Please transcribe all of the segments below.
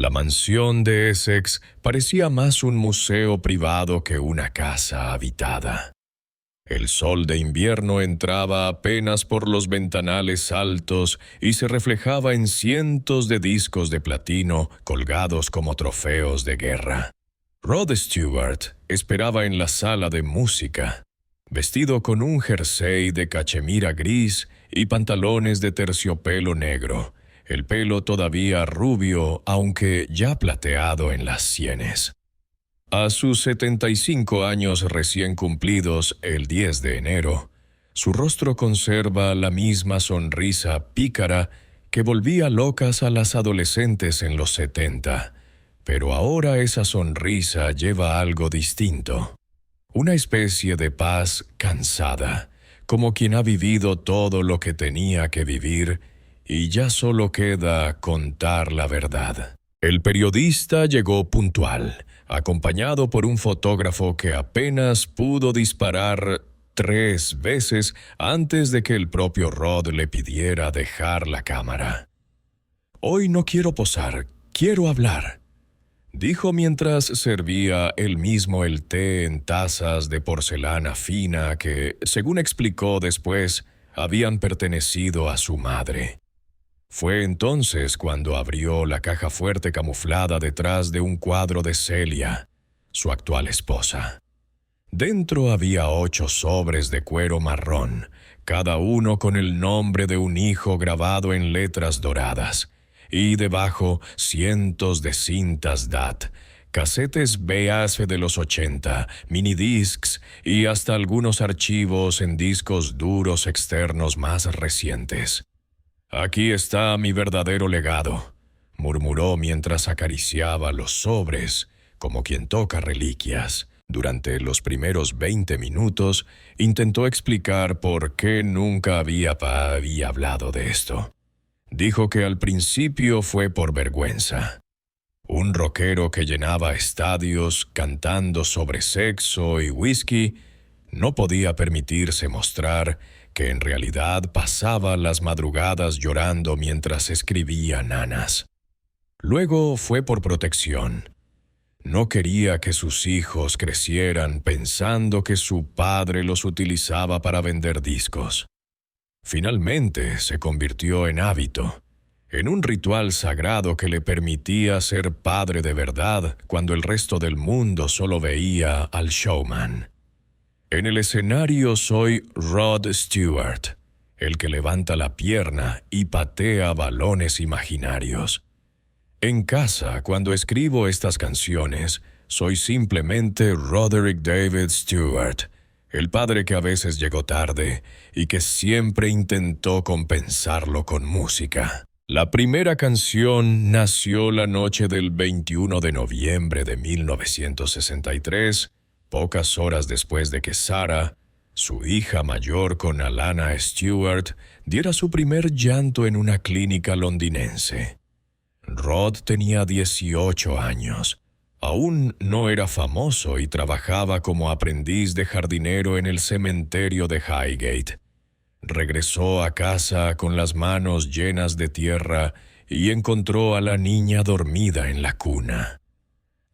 La mansión de Essex parecía más un museo privado que una casa habitada. El sol de invierno entraba apenas por los ventanales altos y se reflejaba en cientos de discos de platino colgados como trofeos de guerra. Rod Stewart esperaba en la sala de música, vestido con un jersey de cachemira gris y pantalones de terciopelo negro, el pelo todavía rubio, aunque ya plateado en las sienes. A sus 75 años recién cumplidos el 10 de enero, su rostro conserva la misma sonrisa pícara que volvía locas a las adolescentes en los 70, pero ahora esa sonrisa lleva algo distinto. Una especie de paz cansada, como quien ha vivido todo lo que tenía que vivir y ya solo queda contar la verdad. El periodista llegó puntual, acompañado por un fotógrafo que apenas pudo disparar 3 veces antes de que el propio Rod le pidiera dejar la cámara. «Hoy no quiero posar, quiero hablar», dijo mientras servía él mismo el té en tazas de porcelana fina que, según explicó después, habían pertenecido a su madre. Fue entonces cuando abrió la caja fuerte camuflada detrás de un cuadro de Celia, su actual esposa. Dentro había 8 sobres de cuero marrón, cada uno con el nombre de un hijo grabado en letras doradas, y debajo cientos de cintas DAT, casetes VHS de los 80, minidiscs y hasta algunos archivos en discos duros externos más recientes. «Aquí está mi verdadero legado», murmuró mientras acariciaba los sobres, como quien toca reliquias. Durante los primeros 20 minutos, intentó explicar por qué nunca había hablado de esto. Dijo que al principio fue por vergüenza. Un rockero que llenaba estadios cantando sobre sexo y whisky no podía permitirse mostrar que en realidad pasaba las madrugadas llorando mientras escribía nanas. Luego fue por protección. No quería que sus hijos crecieran pensando que su padre los utilizaba para vender discos. Finalmente se convirtió en hábito, en un ritual sagrado que le permitía ser padre de verdad cuando el resto del mundo solo veía al showman. «En el escenario soy Rod Stewart, el que levanta la pierna y patea balones imaginarios. En casa, cuando escribo estas canciones, soy simplemente Roderick David Stewart, el padre que a veces llegó tarde y que siempre intentó compensarlo con música». La primera canción nació la noche del 21 de noviembre de 1963, pocas horas después de que Sarah, su hija mayor con Alana Stewart, diera su primer llanto en una clínica londinense. Rod tenía 18 años. Aún no era famoso y trabajaba como aprendiz de jardinero en el cementerio de Highgate. Regresó a casa con las manos llenas de tierra y encontró a la niña dormida en la cuna.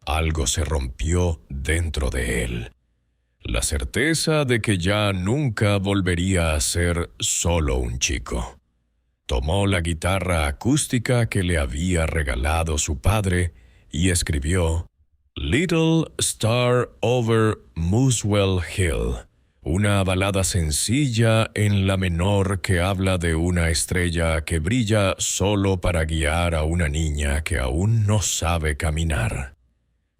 Algo se rompió dentro de él. La certeza de que ya nunca volvería a ser solo un chico. Tomó la guitarra acústica que le había regalado su padre y escribió «Little Star Over Muswell Hill», una balada sencilla en la menor que habla de una estrella que brilla solo para guiar a una niña que aún no sabe caminar.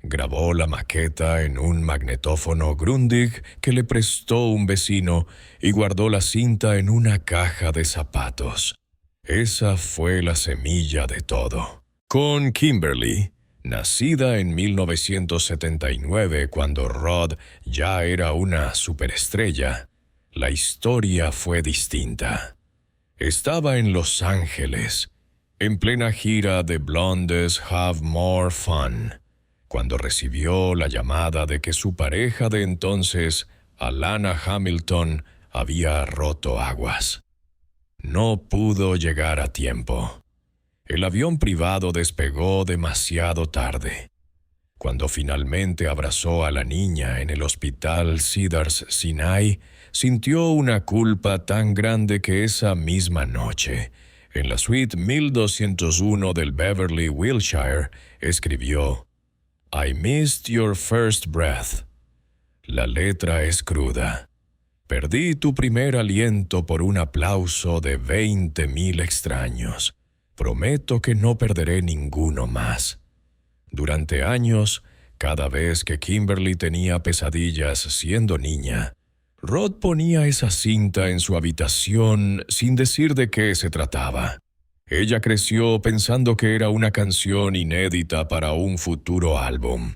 Grabó la maqueta en un magnetófono Grundig que le prestó un vecino y guardó la cinta en una caja de zapatos. Esa fue la semilla de todo. Con Kimberly, nacida en 1979 cuando Rod ya era una superestrella, la historia fue distinta. Estaba en Los Ángeles, en plena gira de Blondes Have More Fun, cuando recibió la llamada de que su pareja de entonces, Alana Hamilton, había roto aguas. No pudo llegar a tiempo. el avión privado despegó demasiado tarde. Cuando finalmente abrazó a la niña en el hospital Cedars-Sinai, sintió una culpa tan grande que esa misma noche, en la suite 1201 del Beverly Wilshire, escribió: I missed your first breath. La letra es cruda. Perdí tu primer aliento por un aplauso de 20,000 extraños. Prometo que no perderé ninguno más. Durante años, cada vez que Kimberly tenía pesadillas siendo niña, Rod ponía esa cinta en su habitación sin decir de qué se trataba. Ella creció pensando que era una canción inédita para un futuro álbum.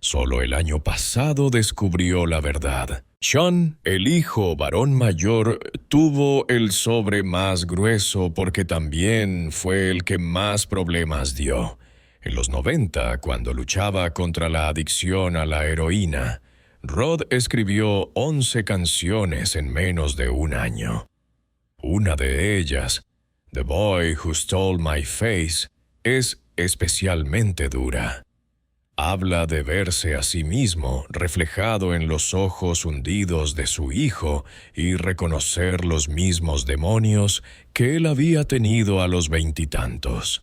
Solo el año pasado descubrió la verdad. Sean, el hijo varón mayor, tuvo el sobre más grueso porque también fue el que más problemas dio. En los 90, cuando luchaba contra la adicción a la heroína, Rod escribió 11 canciones en menos de un año. Una de ellas, The Boy Who Stole My Face, es especialmente dura. Habla de verse a sí mismo reflejado en los ojos hundidos de su hijo y reconocer los mismos demonios que él había tenido a los 20 y tantos.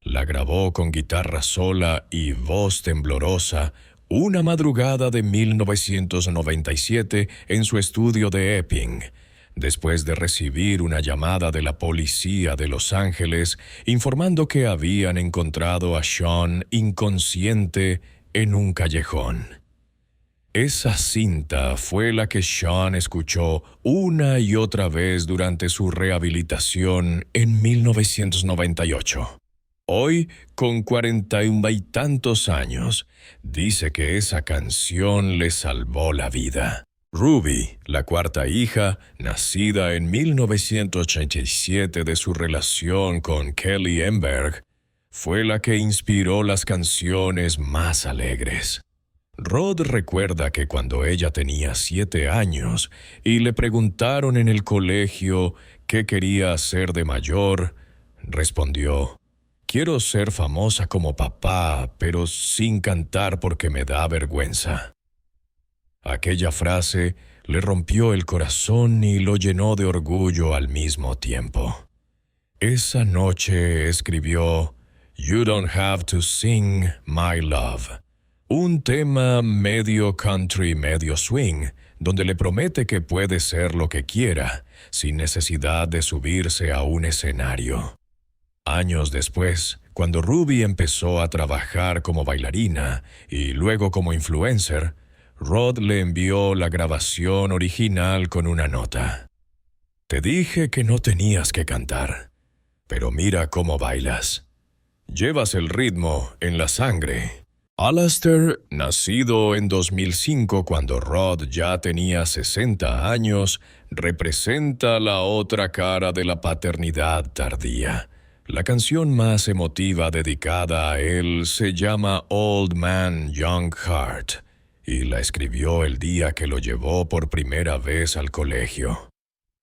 La grabó con guitarra sola y voz temblorosa una madrugada de 1997 en su estudio de Epping, después de recibir una llamada de la policía de Los Ángeles informando que habían encontrado a Sean inconsciente en un callejón. Esa cinta fue la que Sean escuchó una y otra vez durante su rehabilitación en 1998. Hoy, con 41 y tantos años, dice que esa canción le salvó la vida. Ruby, la cuarta hija, nacida en 1987 de su relación con Kelly Emberg, fue la que inspiró las canciones más alegres. Rod recuerda que cuando ella tenía 7 años y le preguntaron en el colegio qué quería hacer de mayor, respondió: «Quiero ser famosa como papá, pero sin cantar porque me da vergüenza». Aquella frase le rompió el corazón y lo llenó de orgullo al mismo tiempo. Esa noche escribió You Don't Have to Sing My Love, un tema medio country, medio swing, donde le promete que puede ser lo que quiera, sin necesidad de subirse a un escenario. Años después, cuando Ruby empezó a trabajar como bailarina y luego como influencer, Rod le envió la grabación original con una nota. «Te dije que no tenías que cantar, pero mira cómo bailas. Llevas el ritmo en la sangre». Alastair, nacido en 2005 cuando Rod ya tenía 60 años, representa la otra cara de la paternidad tardía. La canción más emotiva dedicada a él se llama Old Man, Young Heart, y la escribió el día que lo llevó por primera vez al colegio.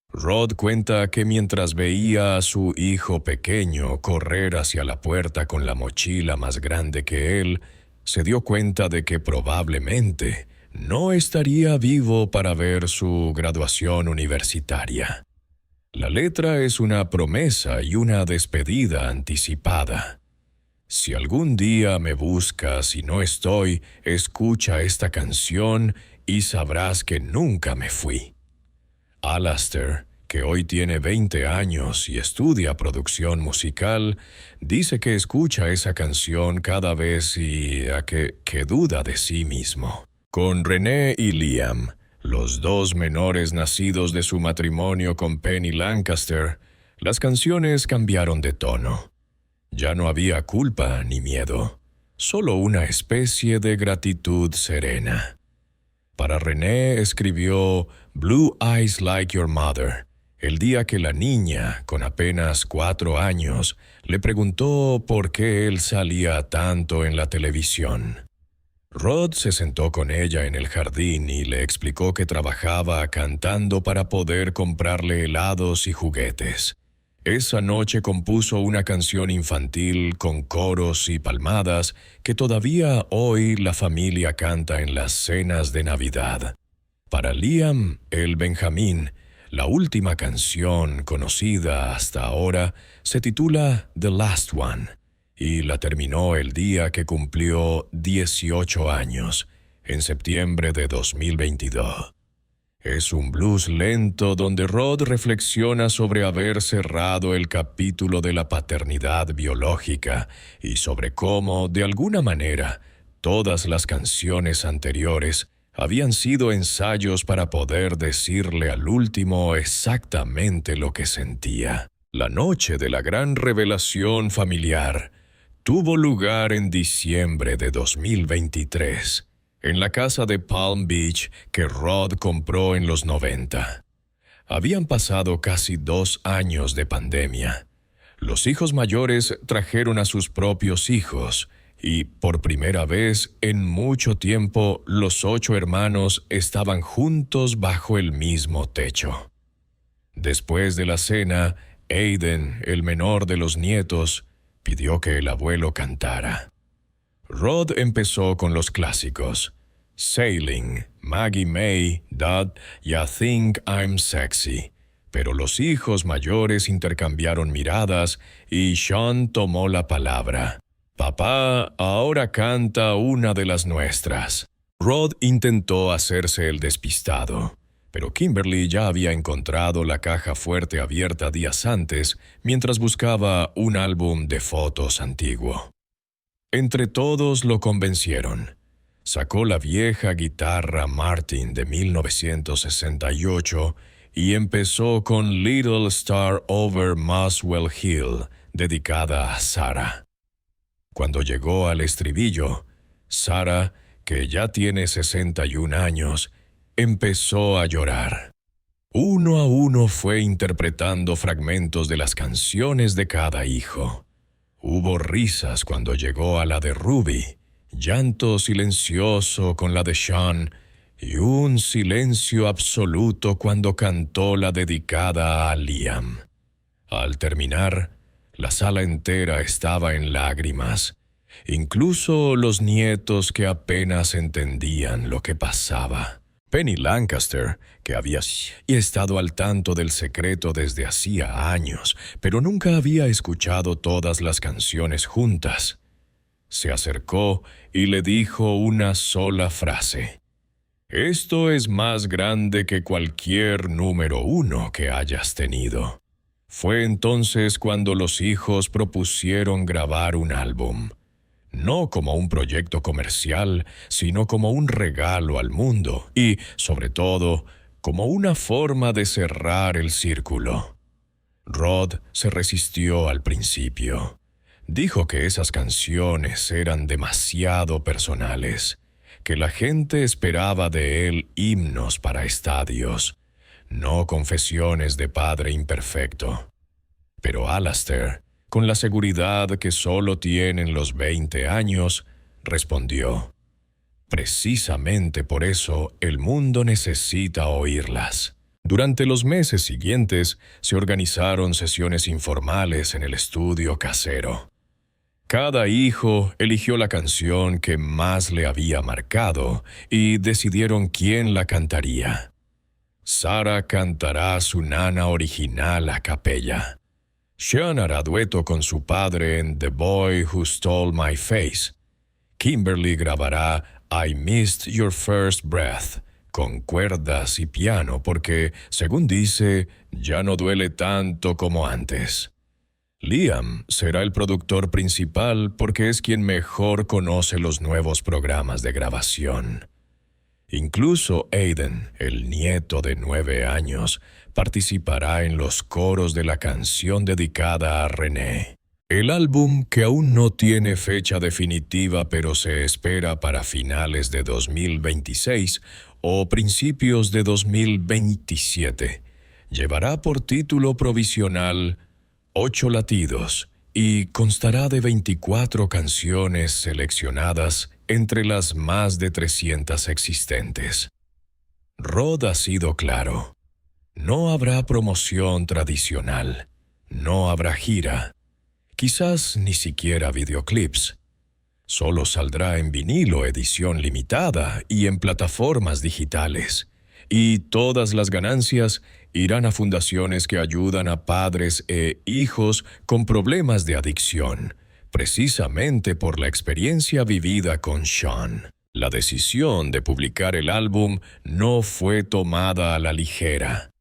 Rod cuenta que mientras veía a su hijo pequeño correr hacia la puerta con la mochila más grande que él, se dio cuenta de que probablemente no estaría vivo para ver su graduación universitaria. La letra es una promesa y una despedida anticipada. Si algún día me buscas y no estoy, escucha esta canción y sabrás que nunca me fui. Alastair, que hoy tiene 20 años y estudia producción musical, dice que escucha esa canción cada vez que duda de sí mismo. Con Renee y Liam, los dos menores nacidos de su matrimonio con Penny Lancaster, las canciones cambiaron de tono. Ya no había culpa ni miedo, solo una especie de gratitud serena. Para Renee escribió Blue Eyes Like Your Mother, el día que la niña, con apenas 4 años, le preguntó por qué él salía tanto en la televisión. Rod se sentó con ella en el jardín y le explicó que trabajaba cantando para poder comprarle helados y juguetes. Esa noche compuso una canción infantil con coros y palmadas que todavía hoy la familia canta en las cenas de Navidad. Para Liam, el Benjamín, la última canción conocida hasta ahora se titula The Last One y la terminó el día que cumplió 18 años, en septiembre de 2022. Es un blues lento donde Rod reflexiona sobre haber cerrado el capítulo de la paternidad biológica y sobre cómo, de alguna manera, todas las canciones anteriores habían sido ensayos para poder decirle al último exactamente lo que sentía. La noche de la gran revelación familiar tuvo lugar en diciembre de 2023. En la casa de Palm Beach que Rod compró en los 90. Habían pasado casi 2 años de pandemia. Los hijos mayores trajeron a sus propios hijos y, por primera vez en mucho tiempo, los 8 hermanos estaban juntos bajo el mismo techo. Después de la cena, Aiden, el menor de los nietos, pidió que el abuelo cantara. Rod empezó con los clásicos: Sailing, Maggie May, Dad y I Think I'm Sexy. Pero los hijos mayores intercambiaron miradas y Sean tomó la palabra. Papá, ahora canta una de las nuestras. Rod intentó hacerse el despistado, pero Kimberly ya había encontrado la caja fuerte abierta días antes mientras buscaba un álbum de fotos antiguo. Entre todos lo convencieron. Sacó la vieja guitarra Martin de 1968 y empezó con Little Star Over Muswell Hill, dedicada a Sarah. Cuando llegó al estribillo, Sarah, que ya tiene 61 años, empezó a llorar. Uno a uno fue interpretando fragmentos de las canciones de cada hijo. Hubo risas cuando llegó a la de Ruby, llanto silencioso con la de Sean y un silencio absoluto cuando cantó la dedicada a Liam. Al terminar, la sala entera estaba en lágrimas, incluso los nietos que apenas entendían lo que pasaba. Penny Lancaster, que había estado al tanto del secreto desde hacía años, pero nunca había escuchado todas las canciones juntas, se acercó y le dijo una sola frase: «Esto es más grande que cualquier número 1 que hayas tenido». Fue entonces cuando los hijos propusieron grabar un álbum, no como un proyecto comercial, sino como un regalo al mundo y, sobre todo, como una forma de cerrar el círculo. Rod se resistió al principio. Dijo que esas canciones eran demasiado personales, que la gente esperaba de él himnos para estadios, no confesiones de padre imperfecto. Pero Alastair, con la seguridad que solo tienen los 20 años, respondió: «Precisamente por eso el mundo necesita oírlas». Durante los meses siguientes se organizaron sesiones informales en el estudio casero. Cada hijo eligió la canción que más le había marcado y decidieron quién la cantaría. Sarah cantará su nana original a capella. Sean hará dueto con su padre en The Boy Who Stole My Face. Kimberly grabará I Missed Your First Breath con cuerdas y piano porque, según dice, ya no duele tanto como antes. Liam será el productor principal porque es quien mejor conoce los nuevos programas de grabación. Incluso Aiden, el nieto de 9 años, participará en los coros de la canción dedicada a René. El álbum, que aún no tiene fecha definitiva pero se espera para finales de 2026 o principios de 2027, llevará por título provisional 8 latidos y constará de 24 canciones seleccionadas entre las más de 300 existentes. Rod ha sido claro: no habrá promoción tradicional, No habrá gira. Quizás ni siquiera videoclips. Solo saldrá en vinilo edición limitada y en plataformas digitales. Y todas las ganancias irán a fundaciones que ayudan a padres e hijos con problemas de adicción, precisamente por la experiencia vivida con Sean. La decisión de publicar el álbum no fue tomada a la ligera.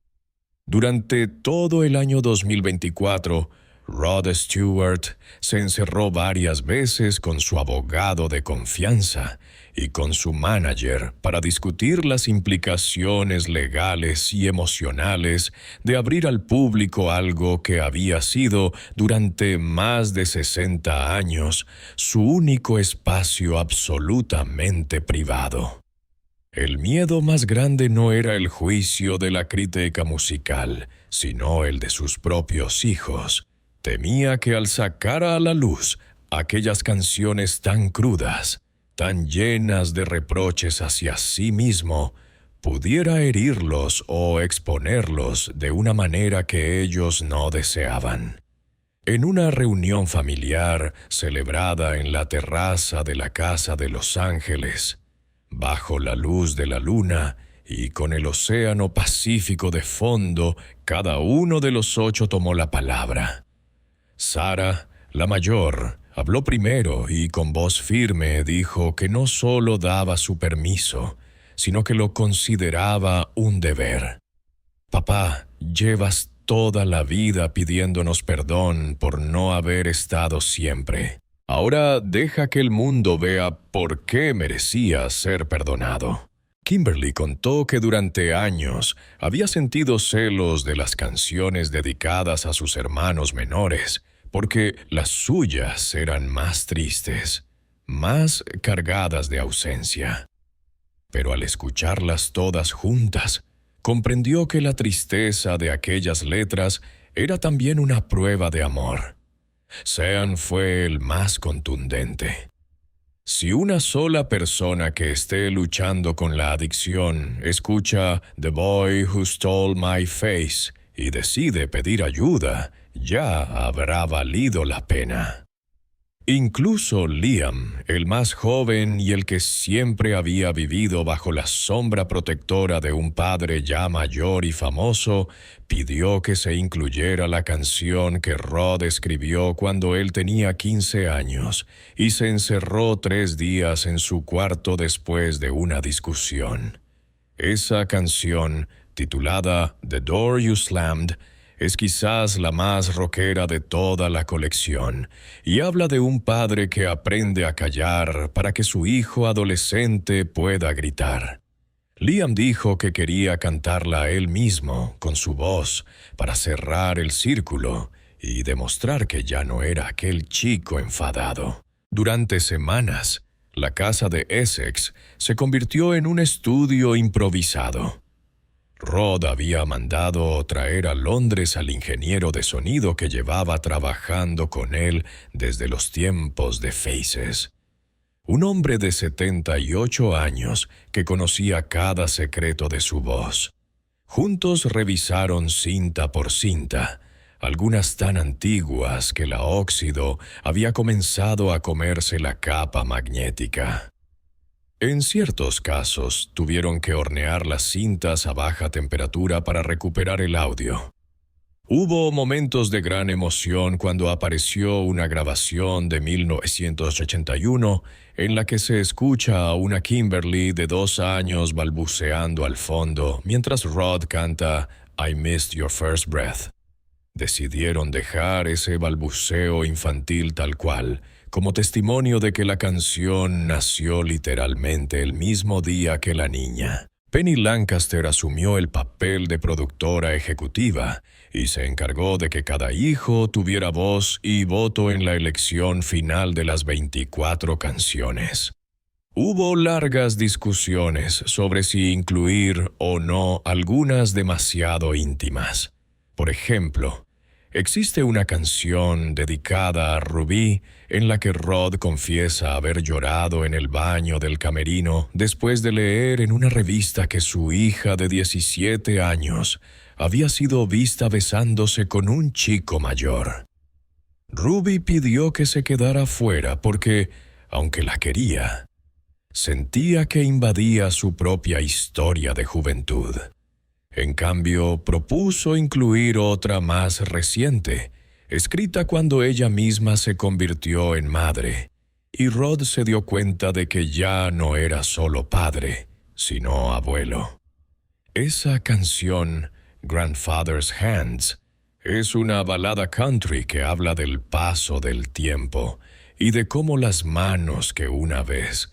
Durante todo el año 2024, Rod Stewart se encerró varias veces con su abogado de confianza y con su manager para discutir las implicaciones legales y emocionales de abrir al público algo que había sido, durante más de 60 años, su único espacio absolutamente privado. El miedo más grande no era el juicio de la crítica musical, sino el de sus propios hijos. Temía que al sacar a la luz aquellas canciones tan crudas, tan llenas de reproches hacia sí mismo, pudiera herirlos o exponerlos de una manera que ellos no deseaban. En una reunión familiar celebrada en la terraza de la Casa de Los Ángeles, bajo la luz de la luna y con el océano Pacífico de fondo, cada uno de los 8 tomó la palabra. Sarah, la mayor, habló primero y con voz firme dijo que no solo daba su permiso, sino que lo consideraba un deber. Papá, llevas toda la vida pidiéndonos perdón por no haber estado siempre. Ahora deja que el mundo vea por qué merecía ser perdonado. Kimberly contó que durante años había sentido celos de las canciones dedicadas a sus hermanos menores, porque las suyas eran más tristes, más cargadas de ausencia. Pero al escucharlas todas juntas, comprendió que la tristeza de aquellas letras era también una prueba de amor. Sean fue el más contundente. Si una sola persona que esté luchando con la adicción escucha The Boy Who Stole My Face y decide pedir ayuda, ya habrá valido la pena. Incluso Liam, el más joven y el que siempre había vivido bajo la sombra protectora de un padre ya mayor y famoso, pidió que se incluyera la canción que Rod escribió cuando él tenía 15 años y se encerró 3 días en su cuarto después de una discusión. Esa canción, titulada The Door You Slammed, es quizás la más rockera de toda la colección, y habla de un padre que aprende a callar para que su hijo adolescente pueda gritar. Liam dijo que quería cantarla él mismo, con su voz, para cerrar el círculo y demostrar que ya no era aquel chico enfadado. Durante semanas, la casa de Essex se convirtió en un estudio improvisado. Rod había mandado traer a Londres al ingeniero de sonido que llevaba trabajando con él desde los tiempos de Faces. Un hombre de 78 años que conocía cada secreto de su voz. Juntos revisaron cinta por cinta, algunas tan antiguas que la óxido había comenzado a comerse la capa magnética. En ciertos casos, tuvieron que hornear las cintas a baja temperatura para recuperar el audio. Hubo momentos de gran emoción cuando apareció una grabación de 1981 en la que se escucha a una Kimberly de 2 años balbuceando al fondo mientras Rod canta I Missed Your First Breath. Decidieron dejar ese balbuceo infantil tal cual, como testimonio de que la canción nació literalmente el mismo día que la niña. Penny Lancaster asumió el papel de productora ejecutiva y se encargó de que cada hijo tuviera voz y voto en la elección final de las 24 canciones. Hubo largas discusiones sobre si incluir o no algunas demasiado íntimas. Por ejemplo, existe una canción dedicada a Ruby en la que Rod confiesa haber llorado en el baño del camerino después de leer en una revista que su hija de 17 años había sido vista besándose con un chico mayor. Ruby pidió que se quedara fuera porque, aunque la quería, sentía que invadía su propia historia de juventud. En cambio, propuso incluir otra más reciente, escrita cuando ella misma se convirtió en madre, y Rod se dio cuenta de que ya no era solo padre, sino abuelo. Esa canción, Grandfather's Hands, es una balada country que habla del paso del tiempo y de cómo las manos que una vez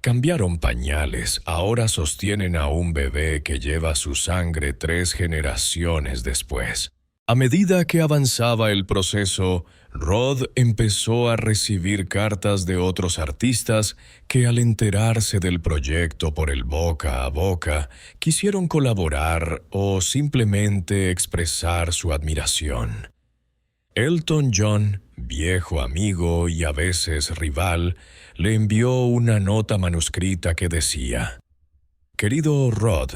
cambiaron pañales ahora sostienen a un bebé que lleva su sangre 3 generaciones después. A medida que avanzaba el proceso, Rod empezó a recibir cartas de otros artistas que, al enterarse del proyecto por el boca a boca, quisieron colaborar o simplemente expresar su admiración. Elton John, viejo amigo y a veces rival, le envió una nota manuscrita que decía: «Querido Rod,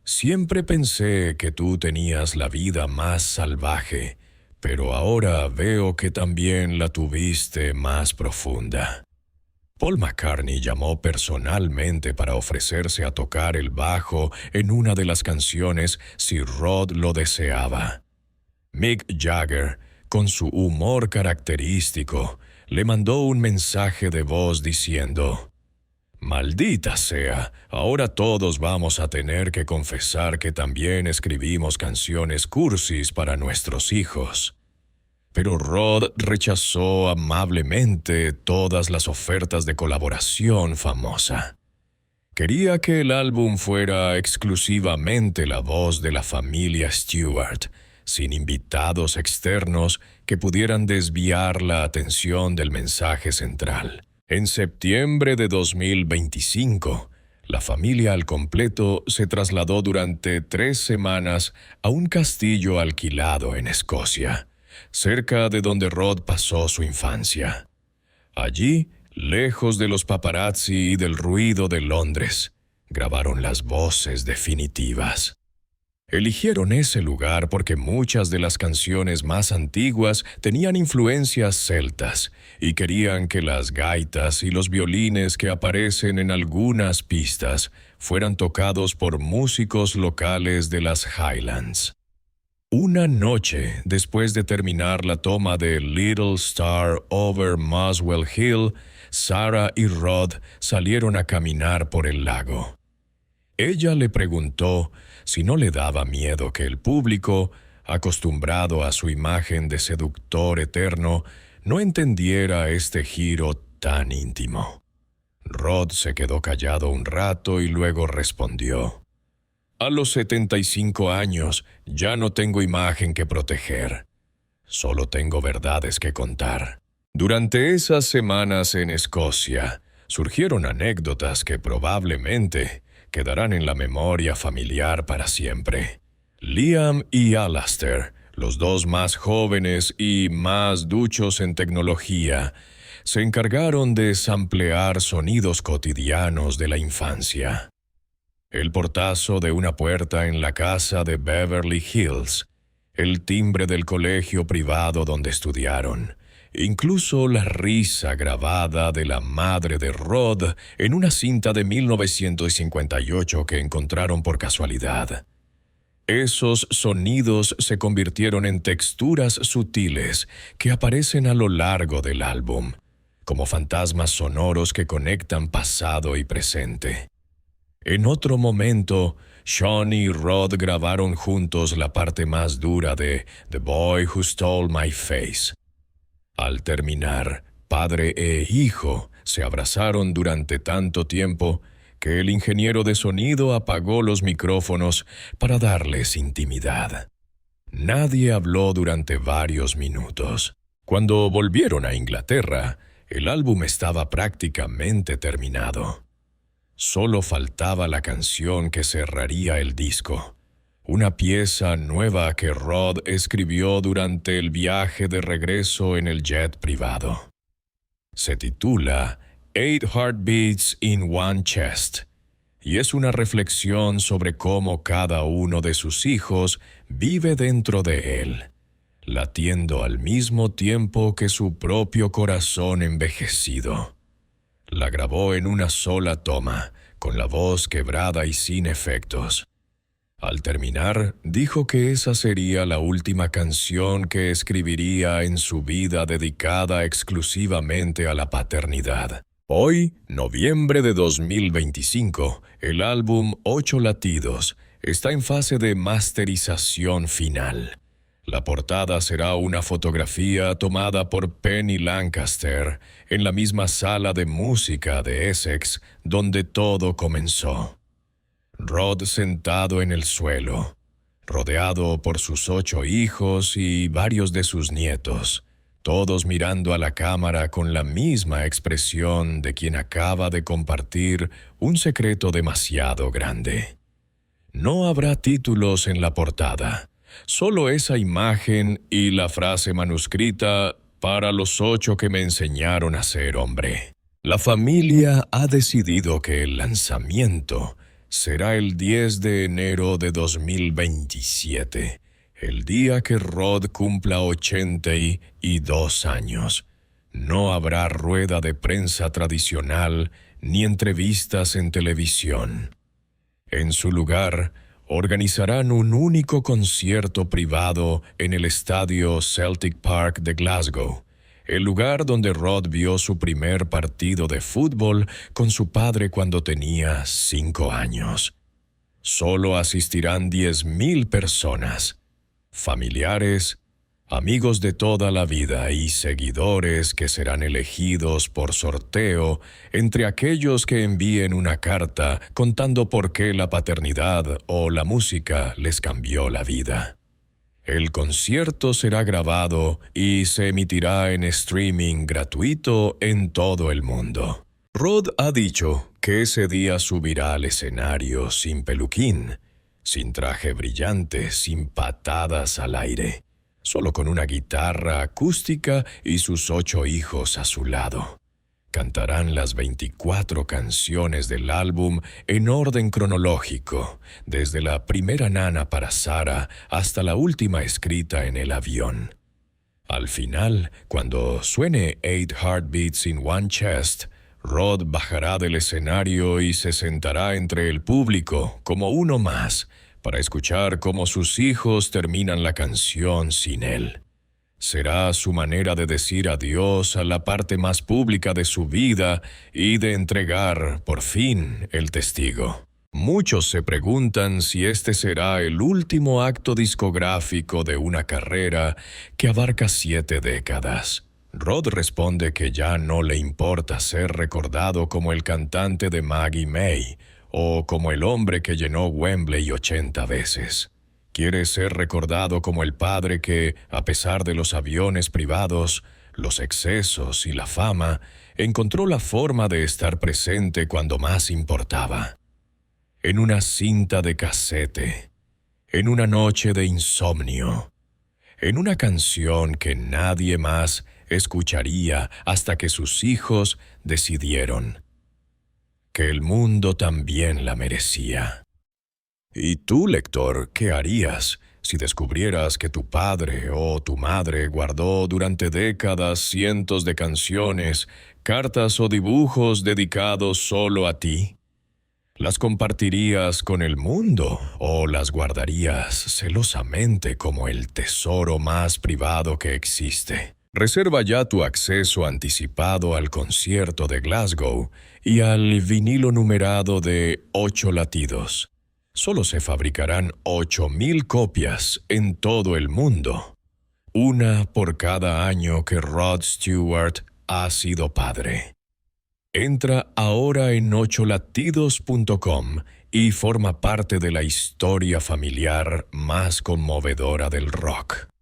siempre pensé que tú tenías la vida más salvaje, pero ahora veo que también la tuviste más profunda». Paul McCartney llamó personalmente para ofrecerse a tocar el bajo en una de las canciones si Rod lo deseaba. Mick Jagger, con su humor característico, le mandó un mensaje de voz diciendo: «Maldita sea, ahora todos vamos a tener que confesar que también escribimos canciones cursis para nuestros hijos». Pero Rod rechazó amablemente todas las ofertas de colaboración famosa. Quería que el álbum fuera exclusivamente la voz de la familia Stewart, sin invitados externos que pudieran desviar la atención del mensaje central. En septiembre de 2025, la familia al completo se trasladó durante 3 semanas a un castillo alquilado en Escocia, cerca de donde Rod pasó su infancia. Allí, lejos de los paparazzi y del ruido de Londres, grabaron las voces definitivas. Eligieron ese lugar porque muchas de las canciones más antiguas tenían influencias celtas y querían que las gaitas y los violines que aparecen en algunas pistas fueran tocados por músicos locales de las Highlands. Una noche, después de terminar la toma de Little Star over Muswell Hill, Sarah y Rod salieron a caminar por el lago. Ella le preguntó si no le daba miedo que el público, acostumbrado a su imagen de seductor eterno, no entendiera este giro tan íntimo. Rod se quedó callado un rato y luego respondió: «A los 75 años ya no tengo imagen que proteger. Solo tengo verdades que contar». Durante esas semanas en Escocia, surgieron anécdotas que probablemente quedarán en la memoria familiar para siempre. Liam y Alastair, los dos más jóvenes y más duchos en tecnología, se encargaron de samplear sonidos cotidianos de la infancia. El portazo de una puerta en la casa de Beverly Hills, el timbre del colegio privado donde estudiaron, incluso la risa grabada de la madre de Rod en una cinta de 1958 que encontraron por casualidad. Esos sonidos se convirtieron en texturas sutiles que aparecen a lo largo del álbum, como fantasmas sonoros que conectan pasado y presente. En otro momento, Sean y Rod grabaron juntos la parte más dura de The Boy Who Stole My Face. Al terminar, padre e hijo se abrazaron durante tanto tiempo que el ingeniero de sonido apagó los micrófonos para darles intimidad. Nadie habló durante varios minutos. Cuando volvieron a Inglaterra, el álbum estaba prácticamente terminado. Solo faltaba la canción que cerraría el disco, una pieza nueva que Rod escribió durante el viaje de regreso en el jet privado. Se titula 8 Heartbeats in One Chest, y es una reflexión sobre cómo cada uno de sus hijos vive dentro de él, latiendo al mismo tiempo que su propio corazón envejecido. La grabó en una sola toma, con la voz quebrada y sin efectos. Al terminar, dijo que esa sería la última canción que escribiría en su vida dedicada exclusivamente a la paternidad. Hoy, noviembre de 2025, el álbum 8 Latidos está en fase de masterización final. La portada será una fotografía tomada por Penny Lancaster en la misma sala de música de Essex donde todo comenzó. Rod sentado en el suelo, rodeado por sus 8 hijos y varios de sus nietos, todos mirando a la cámara con la misma expresión de quien acaba de compartir un secreto demasiado grande. No habrá títulos en la portada, solo esa imagen y la frase manuscrita para los 8 que me enseñaron a ser hombre. La familia ha decidido que el lanzamiento será el 10 de enero de 2027, el día que Rod cumpla 82 años. No habrá rueda de prensa tradicional ni entrevistas en televisión. En su lugar, organizarán un único concierto privado en el estadio Celtic Park de Glasgow, el lugar donde Rod vio su primer partido de fútbol con su padre cuando tenía 5 años. Solo asistirán 10,000 personas, familiares, amigos de toda la vida y seguidores que serán elegidos por sorteo entre aquellos que envíen una carta contando por qué la paternidad o la música les cambió la vida. El concierto será grabado y se emitirá en streaming gratuito en todo el mundo. Rod ha dicho que ese día subirá al escenario sin peluquín, sin traje brillante, sin patadas al aire, solo con una guitarra acústica y sus 8 hijos a su lado. Cantarán las 24 canciones del álbum en orden cronológico, desde la primera nana para Sarah hasta la última escrita en el avión. Al final, cuando suene 8 Heartbeats in One Chest, Rod bajará del escenario y se sentará entre el público como uno más para escuchar cómo sus hijos terminan la canción sin él. Será su manera de decir adiós a la parte más pública de su vida y de entregar, por fin, el testigo. Muchos se preguntan si este será el último acto discográfico de una carrera que abarca 7 décadas. Rod responde que ya no le importa ser recordado como el cantante de Maggie May o como el hombre que llenó Wembley 80 veces. Quiere ser recordado como el padre que, a pesar de los aviones privados, los excesos y la fama, encontró la forma de estar presente cuando más importaba. En una cinta de casete, en una noche de insomnio, en una canción que nadie más escucharía hasta que sus hijos decidieron que el mundo también la merecía. ¿Y tú, lector, qué harías si descubrieras que tu padre o tu madre guardó durante décadas cientos de canciones, cartas o dibujos dedicados solo a ti? ¿Las compartirías con el mundo o las guardarías celosamente como el tesoro más privado que existe? Reserva ya tu acceso anticipado al concierto de Glasgow y al vinilo numerado de 8 Latidos. Solo se fabricarán 8,000 copias en todo el mundo, una por cada año que Rod Stewart ha sido padre. Entra ahora en 8latidos.com y forma parte de la historia familiar más conmovedora del rock.